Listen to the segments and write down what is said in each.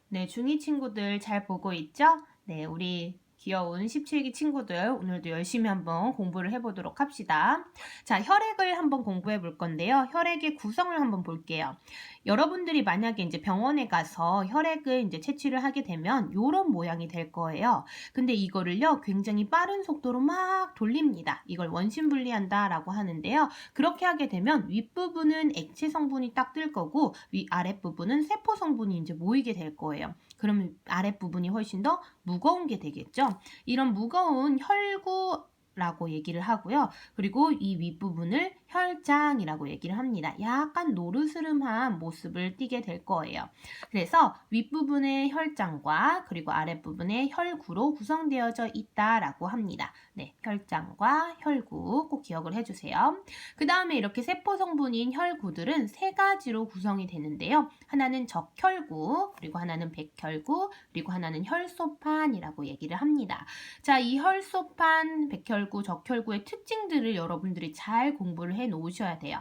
네, 중2 친구들 잘 보고 있죠? 네, 우리 귀여운 17기 친구들 오늘도 열심히 한번 공부를 해보도록 합시다. 자, 혈액을 한번 공부해 볼 건데요. 혈액의 구성을 한번 볼게요. 여러분들이 만약에 이제 병원에 가서 혈액을 이제 채취를 하게 되면 이런 모양이 될 거예요. 근데 이거를요, 굉장히 빠른 속도로 막 돌립니다. 이걸 원심분리한다라고 하는데요. 그렇게 하게 되면 윗부분은 액체 성분이 딱 뜰 거고 아랫부분은 세포 성분이 이제 모이게 될 거예요. 그러면 아랫부분이 훨씬 더 무거운 게 되겠죠. 이런 무거운 혈구라고 얘기를 하고요. 그리고 이 윗부분을 혈장이라고 얘기를 합니다. 약간 노르스름한 모습을 띠게 될 거예요. 그래서 윗부분의 혈장과 그리고 아랫부분의 혈구로 구성되어져 있다라고 합니다. 네, 혈장과 혈구 꼭 기억을 해주세요. 그 다음에 이렇게 세포 성분인 혈구들은 세 가지로 구성이 되는데요. 하나는 적혈구, 그리고 하나는 백혈구, 그리고 하나는 혈소판이라고 얘기를 합니다. 자, 이 혈소판, 백혈구, 적혈구의 특징들을 여러분들이 잘 공부를 해 놓으셔야 돼요.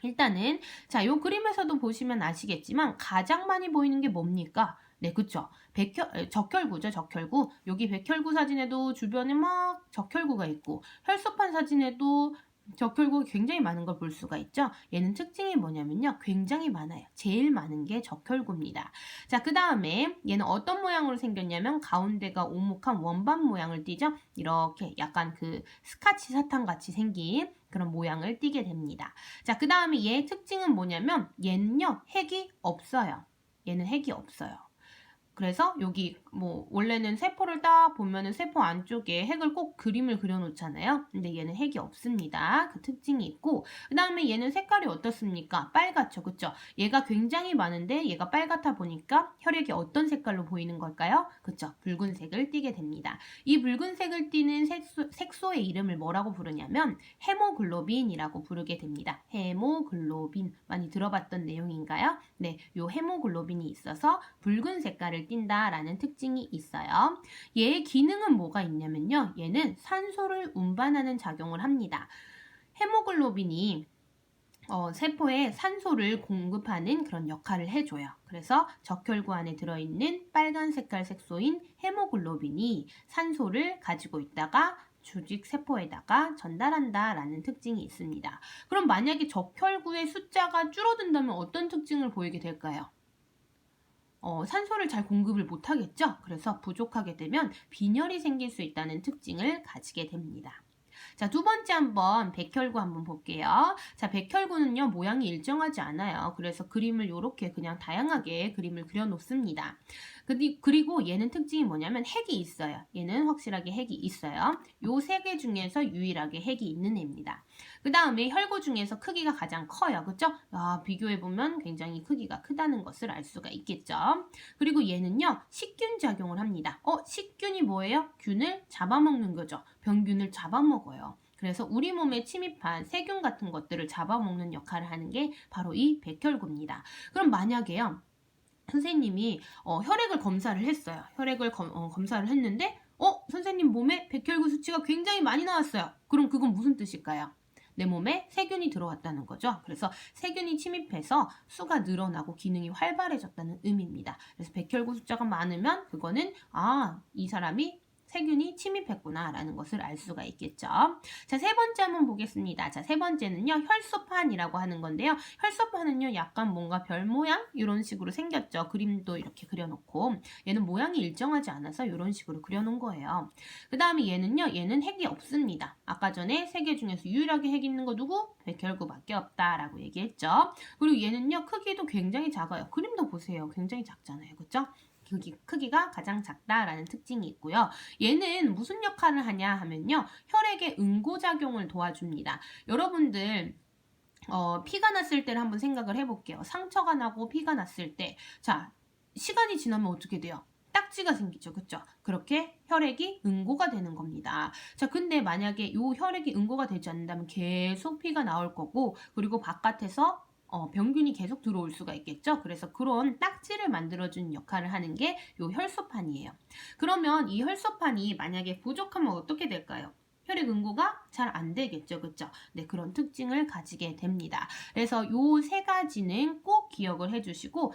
일단은 자, 요 그림에서도 보시면 아시겠지만 가장 많이 보이는 게 뭡니까? 네, 그쵸. 적혈구죠, 적혈구. 여기 백혈구 사진에도 주변에 막 적혈구가 있고, 혈소판 사진에도 적혈구가 굉장히 많은 걸 볼 수가 있죠. 얘는 특징이 뭐냐면요, 굉장히 많아요. 제일 많은 게 적혈구입니다. 자, 그 다음에 얘는 어떤 모양으로 생겼냐면 가운데가 오목한 원반 모양을 띠죠. 이렇게 약간 그 스카치 사탕 같이 생긴 그런 모양을 띠게 됩니다. 자, 그 다음에 얘의 특징은 뭐냐면 얘는요, 핵이 없어요. 얘는 핵이 없어요. 그래서 여기 뭐 원래는 세포를 딱 보면은 세포 안쪽에 핵을 꼭 그림을 그려놓잖아요. 근데 얘는 핵이 없습니다. 그 특징이 있고, 그 다음에 얘는 색깔이 어떻습니까? 빨갛죠, 그쵸? 얘가 굉장히 많은데 얘가 빨갛다 보니까 혈액이 어떤 색깔로 보이는 걸까요? 그쵸? 붉은색을 띠게 됩니다. 이 붉은색을 띠는 색소의 이름을 뭐라고 부르냐면 헤모글로빈이라고 부르게 됩니다. 헤모글로빈 많이 들어봤던 내용인가요? 네, 요 헤모글로빈이 있어서 붉은 색깔을 띈다라는 특징이 있어요. 얘의 기능은 뭐가 있냐면요. 얘는 산소를 운반하는 작용을 합니다. 헤모글로빈이 세포에 산소를 공급하는 그런 역할을 해줘요. 그래서 적혈구 안에 들어있는 빨간 색깔 색소인 헤모글로빈이 산소를 가지고 있다가 조직 세포에다가 전달한다라는 특징이 있습니다. 그럼 만약에 적혈구의 숫자가 줄어든다면 어떤 특징을 보이게 될까요? 산소를 잘 공급을 못하겠죠? 그래서 부족하게 되면 빈혈이 생길 수 있다는 특징을 가지게 됩니다. 자, 두 번째 한번 백혈구 한번 볼게요. 자, 백혈구는요, 모양이 일정하지 않아요. 그래서 그림을 이렇게 그냥 다양하게 그림을 그려놓습니다. 그리고 얘는 특징이 뭐냐면 핵이 있어요. 얘는 확실하게 핵이 있어요. 요 세 개 중에서 유일하게 핵이 있는 애입니다. 그 다음에 혈구 중에서 크기가 가장 커요. 그쵸? 비교해보면 굉장히 크기가 크다는 것을 알 수가 있겠죠. 그리고 얘는요, 식균 작용을 합니다. 식균이 뭐예요? 균을 잡아먹는 거죠. 병균을 잡아먹어요. 그래서 우리 몸에 침입한 세균 같은 것들을 잡아먹는 역할을 하는 게 바로 이 백혈구입니다. 그럼 만약에요, 선생님이 혈액을 검사를 했어요. 혈액을 검사를 했는데 선생님 몸에 백혈구 수치가 굉장히 많이 나왔어요. 그럼 그건 무슨 뜻일까요? 내 몸에 세균이 들어왔다는 거죠. 그래서 세균이 침입해서 수가 늘어나고 기능이 활발해졌다는 의미입니다. 그래서 백혈구 숫자가 많으면 그거는 이 사람이 세균이 침입했구나 라는 것을 알 수가 있겠죠. 자, 세 번째 한번 보겠습니다. 자, 세 번째는요, 혈소판이라고 하는 건데요. 혈소판은요, 약간 뭔가 별 모양? 이런 식으로 생겼죠. 그림도 이렇게 그려놓고. 얘는 모양이 일정하지 않아서 이런 식으로 그려놓은 거예요. 그 다음에 얘는 핵이 없습니다. 아까 전에 세 개 중에서 유일하게 핵 있는 거 누구? 백혈구밖에 없다라고 얘기했죠. 그리고 얘는요, 크기도 굉장히 작아요. 그림도 보세요. 굉장히 작잖아요. 그쵸? 크기가 가장 작다라는 특징이 있고요. 얘는 무슨 역할을 하냐 하면요, 혈액의 응고작용을 도와줍니다. 여러분들 피가 났을 때를 한번 생각을 해볼게요. 상처가 나고 피가 났을 때, 자, 시간이 지나면 어떻게 돼요? 딱지가 생기죠. 그쵸? 그렇게 혈액이 응고가 되는 겁니다. 자, 근데 만약에 이 혈액이 응고가 되지 않는다면 계속 피가 나올 거고, 그리고 바깥에서 병균이 계속 들어올 수가 있겠죠. 그래서 그런 딱지를 만들어주는 역할을 하는 게 이 혈소판이에요. 그러면 이 혈소판이 만약에 부족하면 어떻게 될까요? 혈액 응고가 잘 안 되겠죠. 그쵸? 네, 그런 특징을 가지게 됩니다. 그래서 요 세 가지는 꼭 기억을 해주시고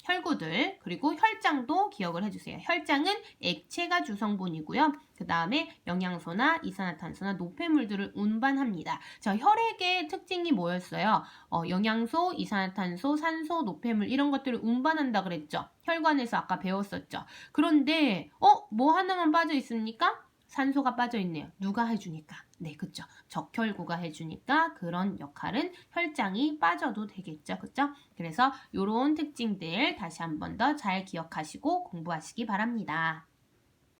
혈구들 그리고 혈장도 기억을 해주세요. 혈장은 액체가 주성분이고요. 그 다음에 영양소나 이산화탄소나 노폐물들을 운반합니다. 자, 혈액의 특징이 뭐였어요? 영양소, 이산화탄소, 산소, 노폐물 이런 것들을 운반한다 그랬죠. 혈관에서 아까 배웠었죠. 그런데 뭐 하나만 빠져 있습니까? 산소가 빠져 있네요. 누가 해주니까? 네, 그쵸. 적혈구가 해주니까 그런 역할은 혈장이 빠져도 되겠죠. 그쵸? 그래서 이런 특징들 다시 한 번 더 잘 기억하시고 공부하시기 바랍니다.